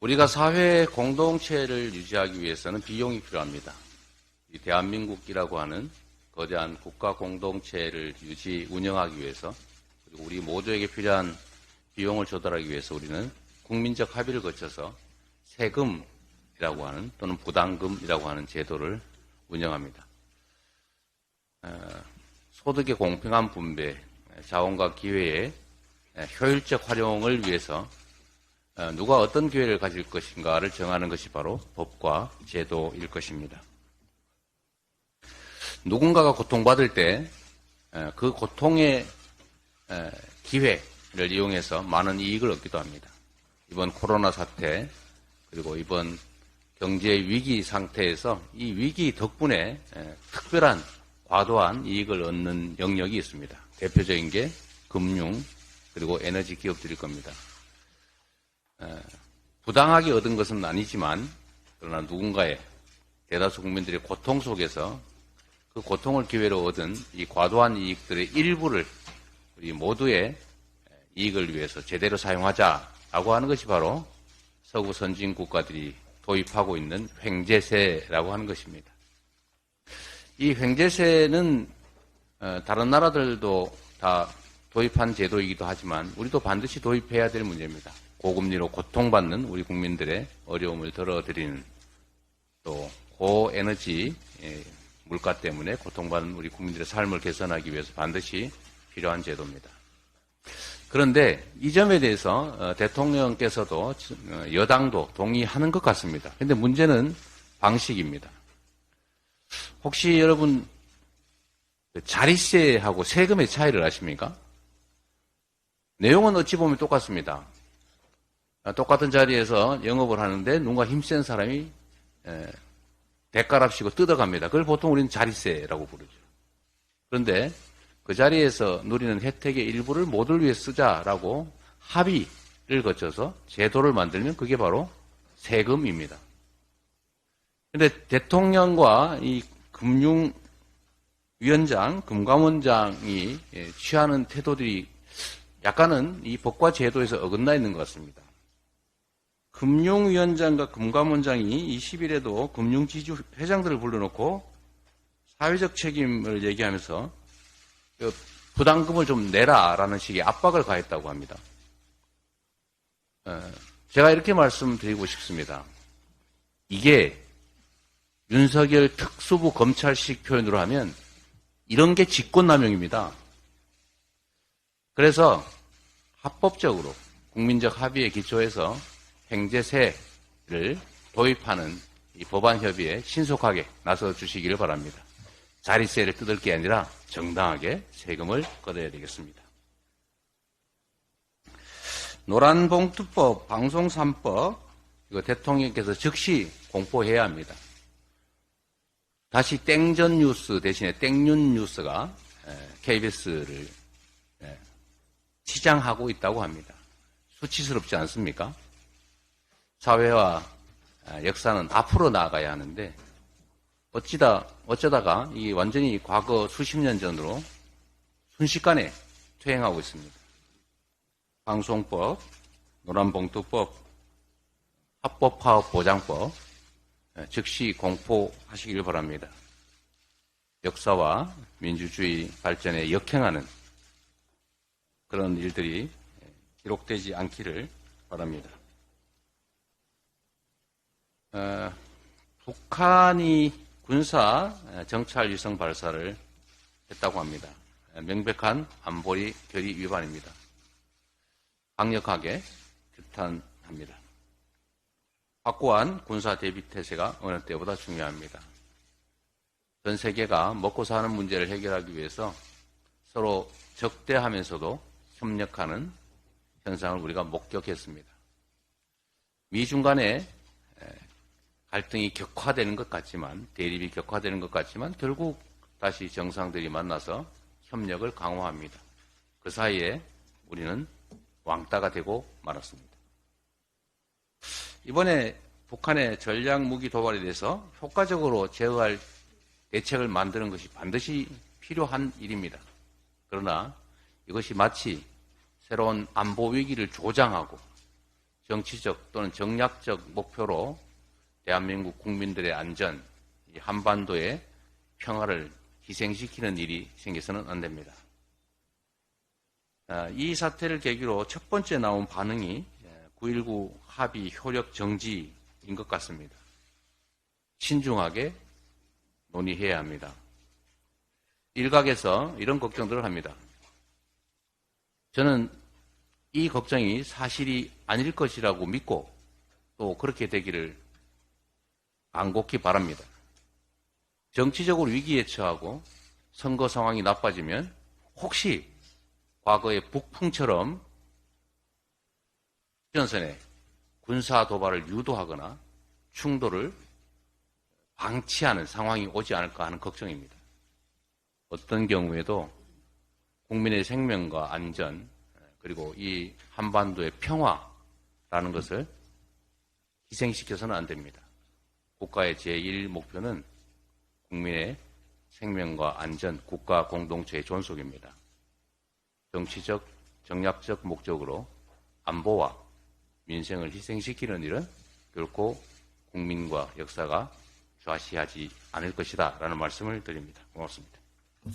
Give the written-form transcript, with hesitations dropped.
우리가 사회 공동체를 유지하기 위해서는 비용이 필요합니다. 이 대한민국이라고 하는 거대한 국가 공동체를 운영하기 위해서, 그리고 우리 모두에게 필요한 비용을 조달하기 위해서 우리는 국민적 합의를 거쳐서 세금이라고 하는 또는 부담금이라고 하는 제도를 운영합니다. 소득의 공평한 분배, 자원과 기회의 효율적 활용을 위해서 누가 어떤 기회를 가질 것인가를 정하는 것이 바로 법과 제도일 것입니다. 누군가가 고통받을 때 그 고통의 기회를 이용해서 많은 이익을 얻기도 합니다. 이번 코로나 사태, 그리고 이번 경제 위기 상태에서 이 위기 덕분에 특별한 과도한 이익을 얻는 영역이 있습니다. 대표적인 게 금융, 그리고 에너지 기업들일 겁니다. 부당하게 얻은 것은 아니지만, 그러나 누군가의 대다수 국민들의 고통 속에서 그 고통을 기회로 얻은 이 과도한 이익들의 일부를 우리 모두의 이익을 위해서 제대로 사용하자라고 하는 것이 바로 서구 선진 국가들이 도입하고 있는 횡재세라고 하는 것입니다. 이 횡재세는 다른 나라들도 다 도입한 제도이기도 하지만 우리도 반드시 도입해야 될 문제입니다. 고금리로 고통받는 우리 국민들의 어려움을 덜어드리는, 또 고에너지 물가 때문에 고통받는 우리 국민들의 삶을 개선하기 위해서 반드시 필요한 제도입니다. 그런데 이 점에 대해서 대통령께서도 여당도 동의하는 것 같습니다. 그런데 문제는 방식입니다. 혹시 여러분 자릿세하고 세금의 차이를 아십니까? 내용은 어찌 보면 똑같습니다. 똑같은 자리에서 영업을 하는데 누군가 힘센 사람이 대가랍시고 뜯어갑니다. 그걸 보통 우리는 자릿세라고 부르죠. 그런데 그 자리에서 누리는 혜택의 일부를 모두를 위해 쓰자라고 합의를 거쳐서 제도를 만들면 그게 바로 세금입니다. 그런데 대통령과 이 금융위원장, 금감원장이 취하는 태도들이 약간은 이 법과 제도에서 어긋나 있는 것 같습니다. 금융위원장과 금감원장이 20일에도 금융지주 회장들을 불러놓고 사회적 책임을 얘기하면서 부담금을 좀 내라라는 식의 압박을 가했다고 합니다. 제가 이렇게 말씀드리고 싶습니다. 이게 윤석열 특수부 검찰식 표현으로 하면 이런 게 직권남용입니다. 그래서 합법적으로 국민적 합의에 기초해서 횡재세를 도입하는 이 법안 협의에 신속하게 나서 주시기를 바랍니다. 자릿세를 뜯을 게 아니라 정당하게 세금을 걷어야 되겠습니다. 노란봉투법, 방송 3법, 이거 대통령께서 즉시 공포해야 합니다. 다시 땡전 뉴스 대신에 땡윤 뉴스가 KBS를 치장하고 있다고 합니다. 수치스럽지 않습니까? 사회와 역사는 앞으로 나아가야 하는데 어쩌다가 이 완전히 과거 수십 년 전으로 순식간에 퇴행하고 있습니다. 방송법, 노란봉투법, 합법파업 보장법 즉시 공포하시길 바랍니다. 역사와 민주주의 발전에 역행하는 그런 일들이 기록되지 않기를 바랍니다. 북한이 군사 정찰 위성 발사를 했다고 합니다. 명백한 안보리 결의 위반입니다. 강력하게 규탄합니다. 확고한 군사 대비 태세가 어느 때보다 중요합니다. 전 세계가 먹고 사는 문제를 해결하기 위해서 서로 적대하면서도 협력하는 현상을 우리가 목격했습니다. 미중 간에 갈등이 격화되는 것 같지만, 대립이 격화되는 것 같지만 결국 다시 정상들이 만나서 협력을 강화합니다. 그 사이에 우리는 왕따가 되고 말았습니다. 이번에 북한의 전략무기 도발에 대해서 효과적으로 제어할 대책을 만드는 것이 반드시 필요한 일입니다. 그러나 이것이 마치 새로운 안보 위기를 조장하고 정치적 또는 정략적 목표로 대한민국 국민들의 안전, 이 한반도의 평화를 희생시키는 일이 생겨서는 안 됩니다. 이 사태를 계기로 첫 번째 나온 반응이 9.19 합의 효력 정지인 것 같습니다. 신중하게 논의해야 합니다. 일각에서 이런 걱정들을 합니다. 저는 이 걱정이 사실이 아닐 것이라고 믿고 또 그렇게 되기를 간곡히 바랍니다. 정치적으로 위기에 처하고 선거 상황이 나빠지면 혹시 과거의 북풍처럼 휴전선에 군사 도발을 유도하거나 충돌을 방치하는 상황이 오지 않을까 하는 걱정입니다. 어떤 경우에도 국민의 생명과 안전 그리고 이 한반도의 평화라는 것을 희생시켜서는 안 됩니다. 국가의 제1 목표는 국민의 생명과 안전, 국가 공동체의 존속입니다. 정치적, 정략적 목적으로 안보와 민생을 희생시키는 일은 결코 국민과 역사가 좌시하지 않을 것이다 라는 말씀을 드립니다. 고맙습니다.